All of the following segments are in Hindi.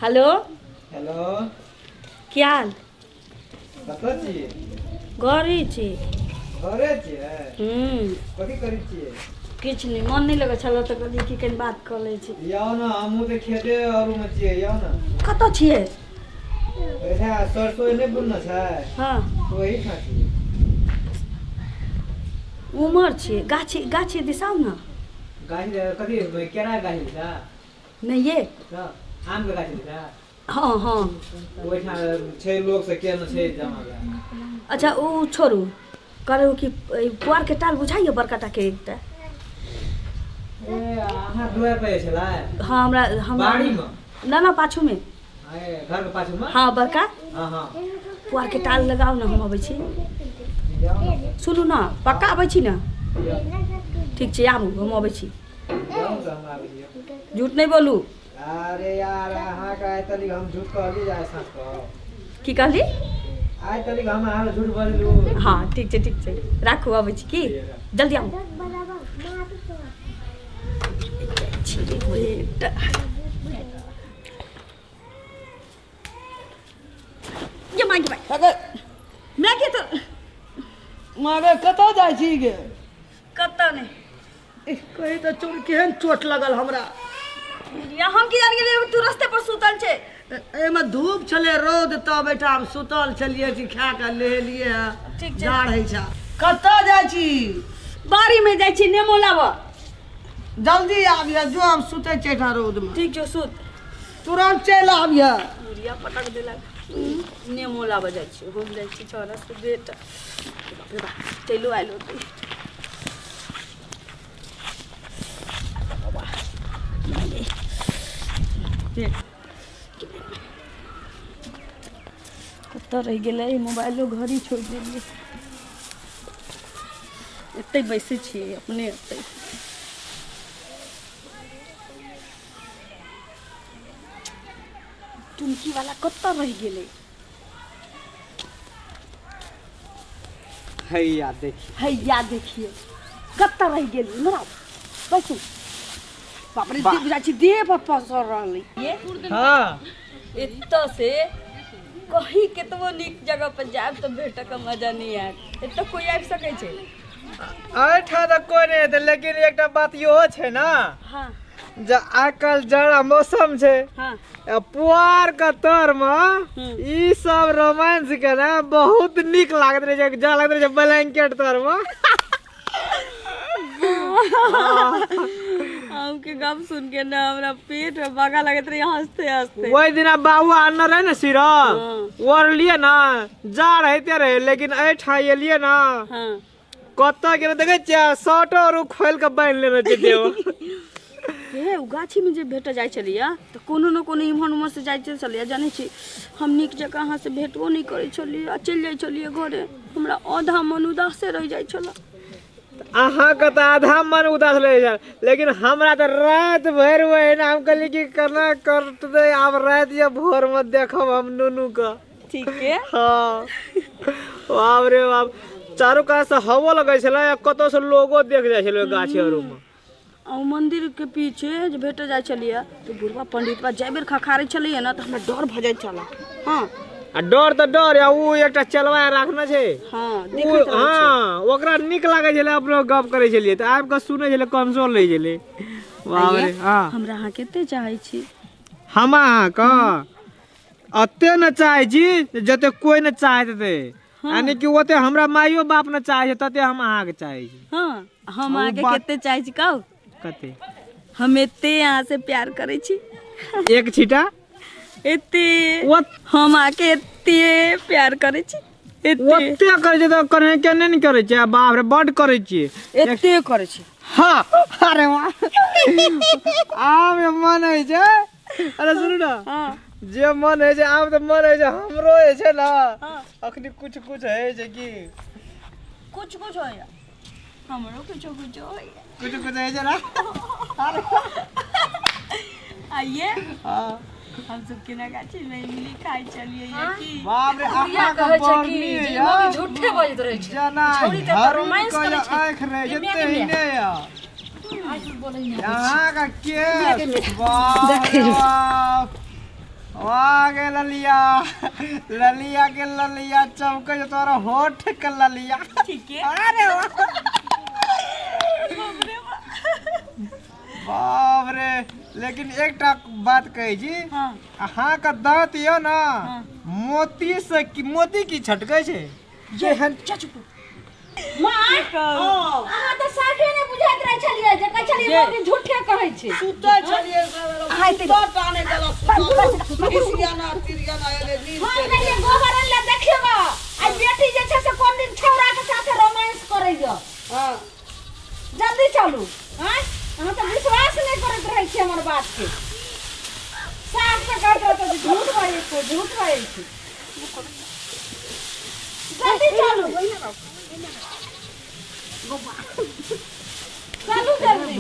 हेलो हेलो क्या हाल कतऽ छी घरे छी घरे छियै कथी करै छियै किछु नहीं मन नहीं लगै छल तऽ कहलिए कि कनी बात कऽ लै छी याओ ना हमहूँ तऽ खेते आरूमे छियै याओ ना कतऽ छियै वैसे सरसों नहीं बुनना छै हाँ वही ठाम छियै उमर छियै गाछी गाछी दिसाउ ना गाछी कथी केरा गाछी छै नहीं ये तऽ आमके गाछी छै हाँ हाँ ओहिठाम छै लोक से केने छै जमा भेल अच्छा ओ छोड़ू कहलहुँ कि पुआर के टाल बुझाइए बड़का टाके एकटा ए अहाँ दुआर पर छलै हाँ हमरा बाड़ीमे ना ना पाछूमे घरके पाछूमे हाँ बड़का हाँ हाँ पुआर के टाल लगाउ ना हम अबै छी जाओ ना सुनू ना पक्का अबै छी ना जाओ ठीक छै आबू हम अबै छी जाओ तऽ हम आबै छियै झूठ नहीं बोलू अरे यार अहाँके आइ तलिक हम झूठ कहली जाय साँझ कऽ की कहली आइ तलिक हम अहाँ झूठ बोललू हाँ ठीक छै राखू अबै छी की जल्दी आउ ये मांगी भाई मैं के तो मारे कतऽ जाइ छी गे कत्ता नहीं कही तऽ चोर केहन चोट लगल हमरा या हम की जान गेलिए तू रास्ते पर सुतल छे एहिमे धूप छलै रौद तब बेटा हम सुतल छलियै कि खा कऽ लेलियै ठीक छै। जाड़ होइ छै कतऽ जाइ छी बाड़ी में जाई छी नेमो लाबा जल्दी आबिय जो हम सुतै छियै एहिठाम रौदमे ठीक छै सुत तुरंत चलि आबिय बुढ़िया पटक देलक नेमो लाबा जाई छी हम जाई छी छोरा से बेटा बाप रे बाप चलो आइलो कतऽ रहि गेलै मोबाइलो घरी छोड़ देलिए एते बैसे छियै अपने एते टुनकी वाला कतऽ रहि गेलै हैया देखिए कतऽ रहि गेलै इमरा बैसू बाप रे देह बुझाइ छै देह पर पसर रहलै ये हाँ एतऽ से कहीं केतबो नीक जगह पर जाएब तऽ भेटक मजा नहीं आयत एतऽ कोई आबि सकै छै एहिठाम तऽ कोई नहीं हेतै लेकिन एकटा बात इहो छै ना हाँ जे आइ काल्हि जाड़ा मौसम छै हाँ पुआर के तर में ई सब रोमांस के ना बहुत निक लागत रहे छै जा लागत रहे छै ब्लैंकेट तर में हमके गप सुन के ना हमरा पेट में बगा लगत रही हंसते हंसते वही दिन बाबू आना रहे ना सिरप ओर लिए ना जाड़ होते रहे लेकिन एहिठाम एलिए ना हाँ कतऽ गेल देखे छियै शर्टो और खोल के बांध लेने छै देव हे गाछी में जे भेट जाइ छलिए तऽ कोनो न कोनो इम्हर उम्हर से जाइ छलिए जानै छी हम नीक जकाँ अहाँ से भेटबो नहीं करै छलिए आ चलि जाइ छलिए घरे हमरा आधा मन उदासे रहि जाइ छल अहाँ के तो आधा मन उदास रहे छै लेकिन हमरा तो रात भर वही ना हम कहली कि केना करते आब रात या भोर में देखब हम नुनू का ठीक है हाँ बाप रे बाप चारू कात से हवा लगे छले कतौ से लोगो देख जाइ छले गाछी आरू में आ मंदिर के पीछे जे भेट जाइ छलिए तो बुढ़वा पंडित बा जाय बेर खखारै छलिए ना तो हमरा डर भ जाइ छला हाँ आ डर तो डर या उ एकटा चलवा राखना छै हाँ उ देखैत रहै छै हाँ ओकरा निक लागे छले अपनो गप करे छलिए त आब के सुने छले कमजोर रह छले बाप रे हां हमरा अहाँ केते चाहै छी हम अहाँ का अते न चाहै छी जते कोई न चाहत दे यानी कि ओते हमरा माइयो बाप न चाहे तते हम अहाँ के चाहै छी हाँ हम अहाँ के केते चाहै छी कहू कते हम एते अहाँ से प्यार करै छी एक छीटा एते हम अहाँ के एते प्यार करै छी ओते करे छै त करे के नहीं करे छै बाप रे बड करे छी एते करै छी हाँ अरे वाह आब मन है छै अरे सुनू ना हाँ जे मन है छै आब त मन है छै हमरो है छै ना अखनी कुछ कुछ है छै कि कुछ कुछ होया हमरो कुछ कुछ होया कुछ कुछ है छै ना आइए हां हम सब के ना गाछी में इमली खाई चलिए ये की बाप रे अहाँ का बरनी है मम्मी झूठे बजत रहे छै जना छोड़ी त रोमांस करे छै आंख रहे जते हिने या आज बोलै नहीं यहाँ का के बाप रे बाप गे ललिया ललिया के ललिया चमके जो तोरा होठ के ललिया ठीक है अरे बाप रे लेकिन एक बात कही जी हाँ अहाँ का दांत यो ना मोती से मोती की छटके छे जे हन चुप माय अहाँ तो साफे ने बुझात रह छलिए जे कह छलिए मोती झूठे कहै छै सुतै छलिए हाय ते तो टाने गला तिरियाना एले नींद हम कहलिए गोबर ले देखियो आ बेटी जे छै से कोन दिन छौरा के साथे रोमांस करै जो हां जल्दी चलू हैं अहाँ तो विश्वास नहीं करत रहै छी हमर बात के साफ से कहत तो झूठ बाजै छै जल्दी चलू चलू जल्दी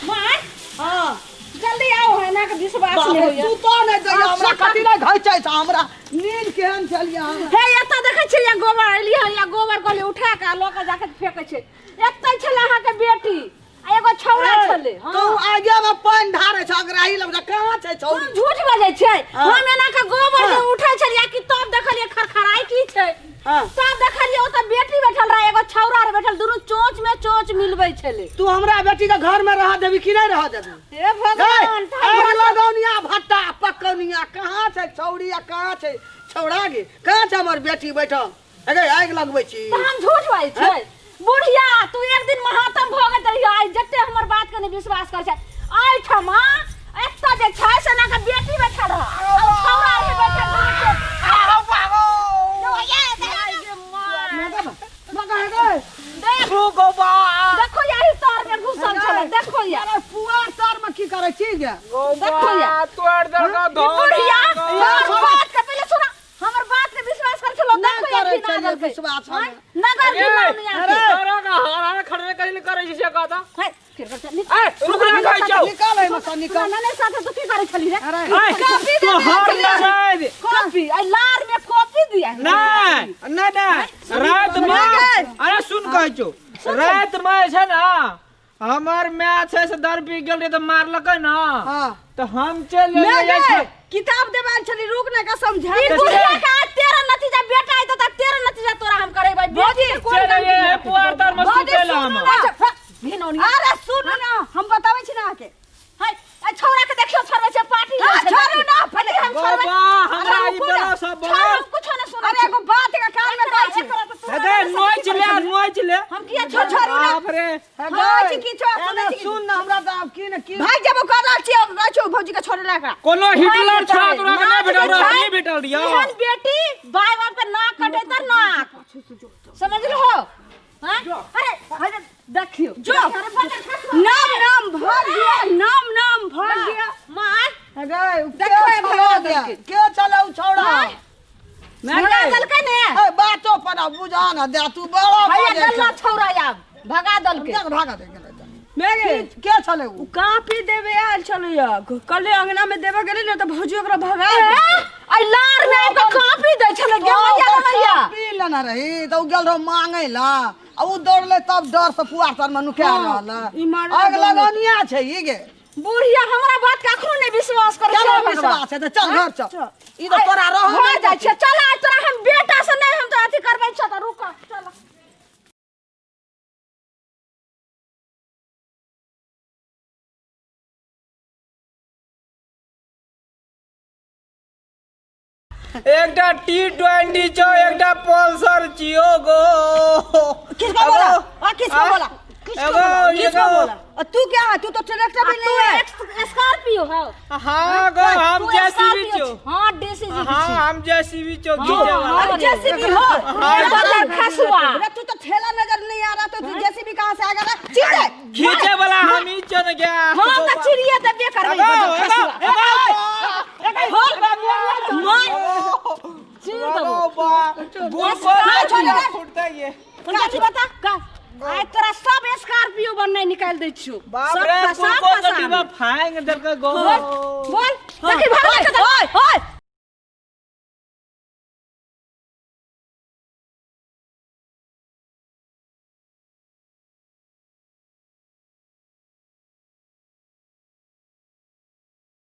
माय हां जल्दी आओ है ना के विश्वास नहीं होइया तू तो नहीं दे हमरा कथि नहीं घइचै छ हमरा नींद केहन छलिए हमरा हे एत देखै छी या गोबर एली है या गोबर कहले उठा के लोक जाके फेकै छै एतै छले अहाँ के बेटी आ एगो छौरा छले तू आगे में पानी ढारै छ अगराही लग कहां छै छौरी झूठ बाजै छै हम एना के गोबर में उठै छलिए कि तब देखलिए खरखराई की छै तब देखलिए ओ त बेटी बैठल रहा एगो छौरा रे बैठल दुनु चोंच में चोंच मिलबै छले तू हमरा बेटी के घर में रह देबी कि नहीं रह देबी हे भगवान आग लगौनिया भट्टा पकौनिया कहां छै छौरिया कहां छै छौड़ा गे कहां छै हमर बेटी बैठल अगे आग लगबै छी त हम झूठ बाजै छै बुढ़िया तू एक दिन महात्म भगत रहियो आई जत्ते हमर बात के नहीं विश्वास कर छै आई ठमा एत्ता जे छै से ना के बेटी बैठल रहा छौरा रे बैठल रहा आओ बागो देखो गोबा देखो यार तार में घुसल छले देखो यार अरे पुआर तार में की करे छी गे देखो यार तोड़ दर का धो बुढ़िया बात के पहले सुना हमर बात पे विश्वास कर छलो देखो यार करे ना विश्वास नगर गिरावनी अरे आके तोरा का हारा खड़े करे करे छी से कहता है फिर कर रुक ना खाई जाओ निकाल है मसा निकाल ना साथे तू की करे छली रे अरे तो हार लगाए दे कॉपी आई लार में कॉपी दिया ना रात में अरे सुन कह छो रात में छै ना हमर मैच है से दर पी गेल रे त मारलकै ना हां तो हम चल ले छै किताब देबाल छली रुक ना का समझा बुढ़िया का तेरा नतीजा बेटा आई त तेरा नतीजा तोरा हम करेबै बेटी के कोन चल ये पुआर तार में सुतेला हम अरे सुन ना हम बताबै छी ना के है ए छौरा के देखियो छोरबै छै पार्टी छोरू ना पहले हम छोरबै हमरा ई बड़ा सब बड़ा कुछ ना सुन अरे एगो बात के कान में कहै छी अरे नोच ले हम किया छोरू ना बाप रे हां की छो सुन ना हमरा त अब की न की भाई जब करल छी गाछो भौजी के छोड़े लाकड़ा कोनो हिटलर छा तोरा के नहीं भेटल रहा नहीं भेटल रिया एहन बेटी बाय बाप के नाक कटे त नाक समझ लो हां अरे देखियो जो नाम भर दिया मार अगे देखो ये भगा देलकै के चलौ छौड़ा भगा देलकै ने ए बातो पर बुझा न दे तू बड़ा भैया गल्ला छौरा आब भगा देलकै भागा दे मेरे के चले उ कापी देबे आयल छलो या कल्ले अंगना में देबे गेली न त भौजी ओकरा भगा आई लार में एक कापी दै छले गे मैया पी लेना रही त उ गेल रहो मांगे ला आ उ दौड़ले तब डर से पुआर तर में नुका रहल आग लगनिया छै ई गे बुढ़िया हमरा बात कखनो नहीं विश्वास करे चल विश्वास है त चल घर चल ई त तोरा रह हो जाय छै चल आज तोरा हम बेटा से नहीं हम तो अथी करबै छ त रुक चल एकटा T20 छो एकटा पल्सर छियो गो किसको बोला किसको बोला किसको बोला तू क्या है तू तो ट्रैक्टर भी नहीं है स्कॉर्पियो है हां गो हम जेसीबी छो हां जेसीबी हां हम जेसीबी छो खींचे वाला जेसीबी हो खसुआ अरे तू तो ठेला नजर नहीं आ रहा तो तू जेसीबी कहां से आ गया सीधे खींचे वाला हम ही छो न क्या हां तो चिड़िया तब ये करबे होल मार चीर दो बुल को फुटता ये काची बता का आय तोरा सब स्कॉर्पियो बनने निकाल दे छियो बाप रे बुल को डिब्बा फाएंगे दर का गो बोल देखि भाग ओए